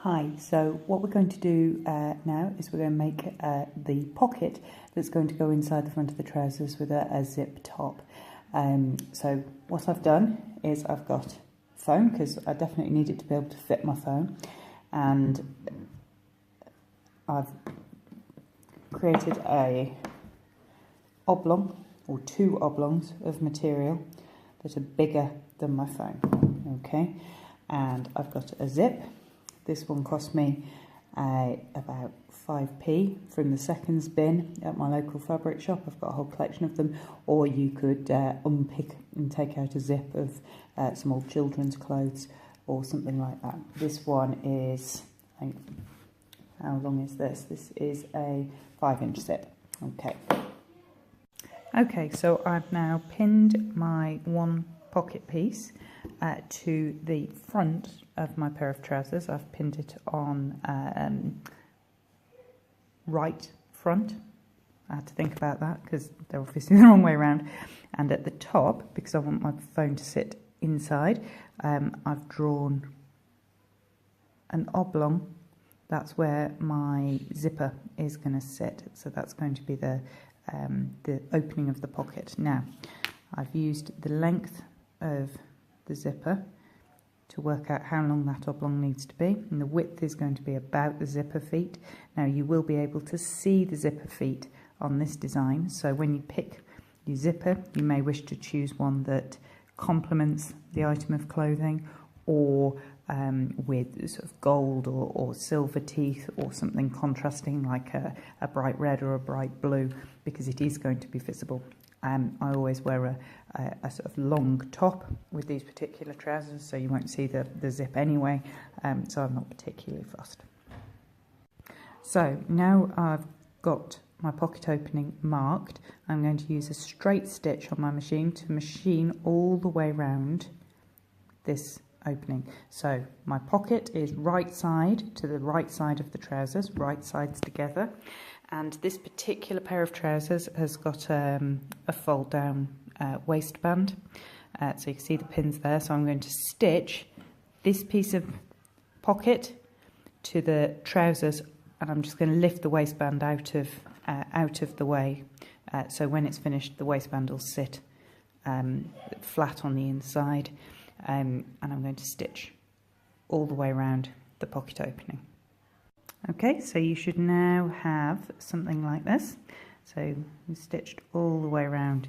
Hi, so what we're going to do now is we're going to make the pocket that's going to go inside the front of the trousers with a zip top. So what I've done is I've got a phone, because I definitely need it to be able to fit my phone, and I've created a oblong or two oblongs of material that are bigger than my phone, okay, and I've got a zip. This one cost me about 5p from the seconds bin at my local fabric shop. I've got a whole collection of them. Or you could unpick and take out a zip of some old children's clothes or something like that. This one is, how long is this? This is a 5-inch zip. Okay, so I've now pinned my one pocket piece to the front of my pair of trousers. I've pinned it on right front. I had to think about that because they're obviously the wrong way around. And at the top, because I want my phone to sit inside, I've drawn an oblong. That's where my zipper is going to sit. So that's going to be the opening of the pocket. Now, I've used the length of the zipper to work out how long that oblong needs to be, and the width is going to be about the zipper feet. Now you will be able to see the zipper feet on this design, so when you pick your zipper you may wish to choose one that complements the item of clothing, or with sort of gold or silver teeth, or something contrasting like a bright red or a bright blue, because it is going to be visible. I always wear a sort of long top with these particular trousers, so you won't see the zip anyway, so I'm not particularly fussed. So now I've got my pocket opening marked, I'm going to use a straight stitch on my machine to machine all the way round this opening. So my pocket is right side to the right side of the trousers, right sides together. And this particular pair of trousers has got a fold down waistband, so you can see the pins there. So I'm going to stitch this piece of pocket to the trousers, and I'm just going to lift the waistband out of the way, so when it's finished the waistband will sit flat on the inside, and I'm going to stitch all the way around the pocket opening. Okay, so you should now have something like this. So we stitched all the way around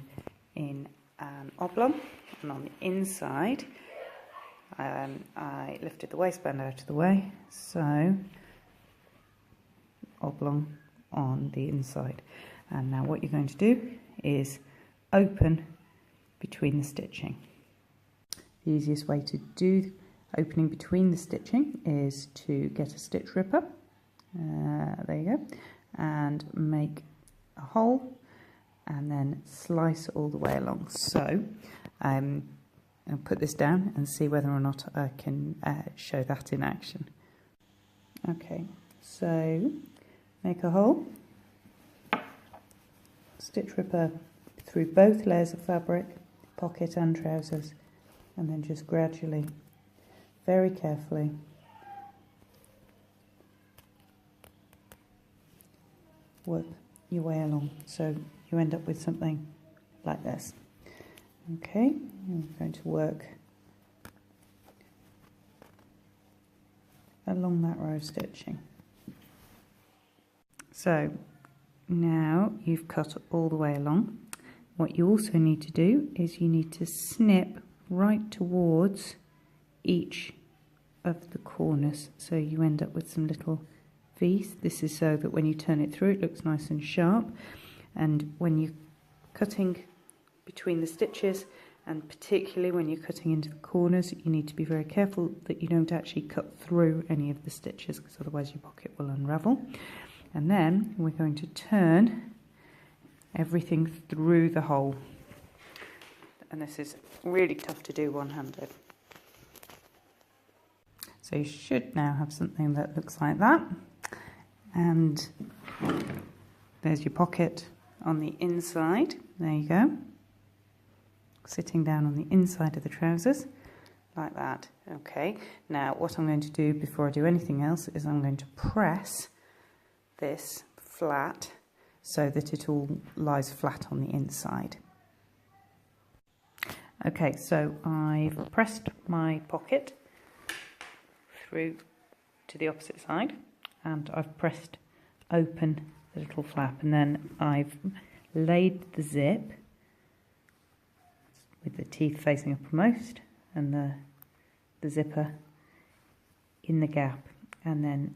in an oblong, and on the inside I lifted the waistband out of the way, so oblong on the inside. And now what you're going to do is open between the stitching. The easiest way to do opening between the stitching is to get a stitch ripper. There you go, and make a hole and then slice all the way along. So I'll put this down and see whether or not I can show that in action. Okay, so make a hole, stitch ripper through both layers of fabric, pocket and trousers, and then just gradually, very carefully, work your way along, so you end up with something like this. Okay, I'm going to work along that row of stitching. So now you've cut all the way along. What you also need to do is you need to snip right towards each of the corners, so you end up with some little V's. This is so that when you turn it through it looks nice and sharp, and when you're cutting between the stitches, and particularly when you're cutting into the corners, you need to be very careful that you don't actually cut through any of the stitches, because otherwise your pocket will unravel. And then we're going to turn everything through the hole, and this is really tough to do one-handed. So you should now have something that looks like that. And there's your pocket on the inside. There you go. Sitting down on the inside of the trousers, like that. Okay, now what I'm going to do before I do anything else is I'm going to press this flat so that it all lies flat on the inside. Okay, so I've pressed my pocket through to the opposite side, and I've pressed open the little flap, and then I've laid the zip with the teeth facing uppermost and the zipper in the gap, and then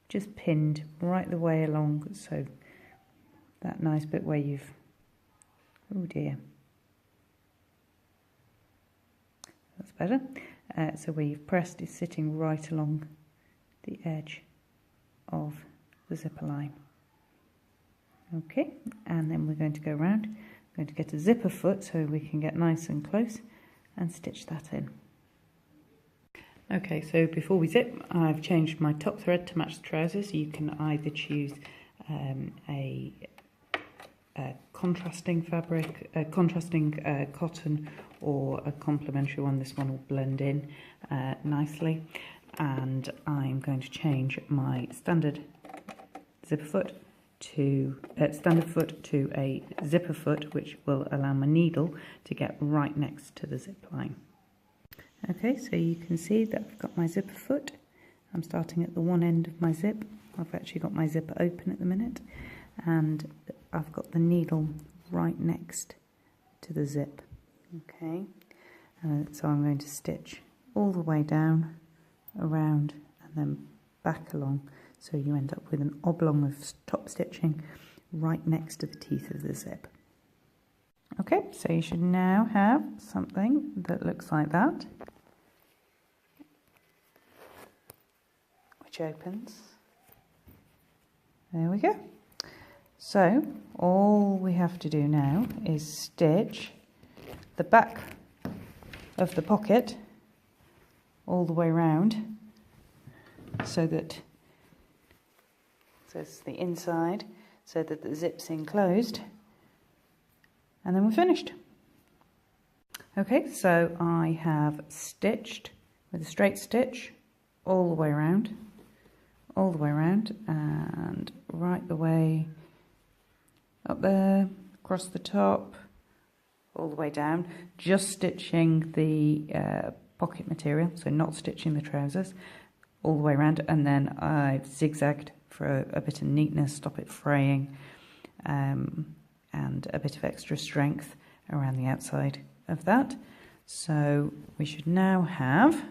just pinned right the way along, so that nice bit where you've, oh dear, that's better. So where you've pressed is sitting right along the edge of the zipper line. Okay, and then we're going to go around. I'm going to get a zipper foot so we can get nice and close and stitch that in. Okay, so before we zip, I've changed my top thread to match the trousers. You can either choose a contrasting fabric, contrasting cotton, or a complementary one. This one will blend in nicely. And I'm going to change my standard zipper foot to a zipper foot, which will allow my needle to get right next to the zip line. Okay, so you can see that I've got my zipper foot. I'm starting at the one end of my zip. I've actually got my zipper open at the minute, and I've got the needle right next to the zip. Okay, so I'm going to stitch all the way down, around, and then back along, so you end up with an oblong of top stitching right next to the teeth of the zip. Okay, so you should now have something that looks like that, which opens. There we go. So all we have to do now is stitch the back of the pocket all the way around, so that, so it's the inside, so that the zip's enclosed, and then we're finished. Okay, so I have stitched with a straight stitch all the way around, and right the way up there, across the top, all the way down, just stitching the pocket material, so not stitching the trousers, all the way around, and then I've zigzagged for a bit of neatness, stop it fraying, and a bit of extra strength around the outside of that. So we should now have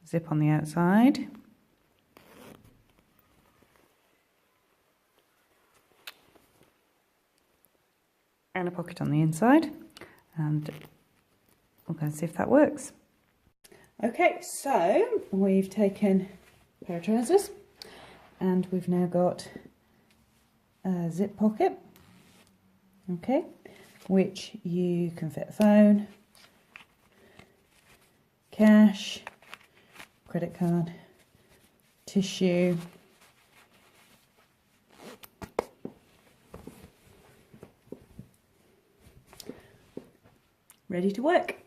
zip on the outside, and a pocket on the inside, and we'll go and see if that works. Okay, so we've taken a pair of trousers, and we've now got a zip pocket, okay, which you can fit a phone, cash, credit card, tissue, ready to work.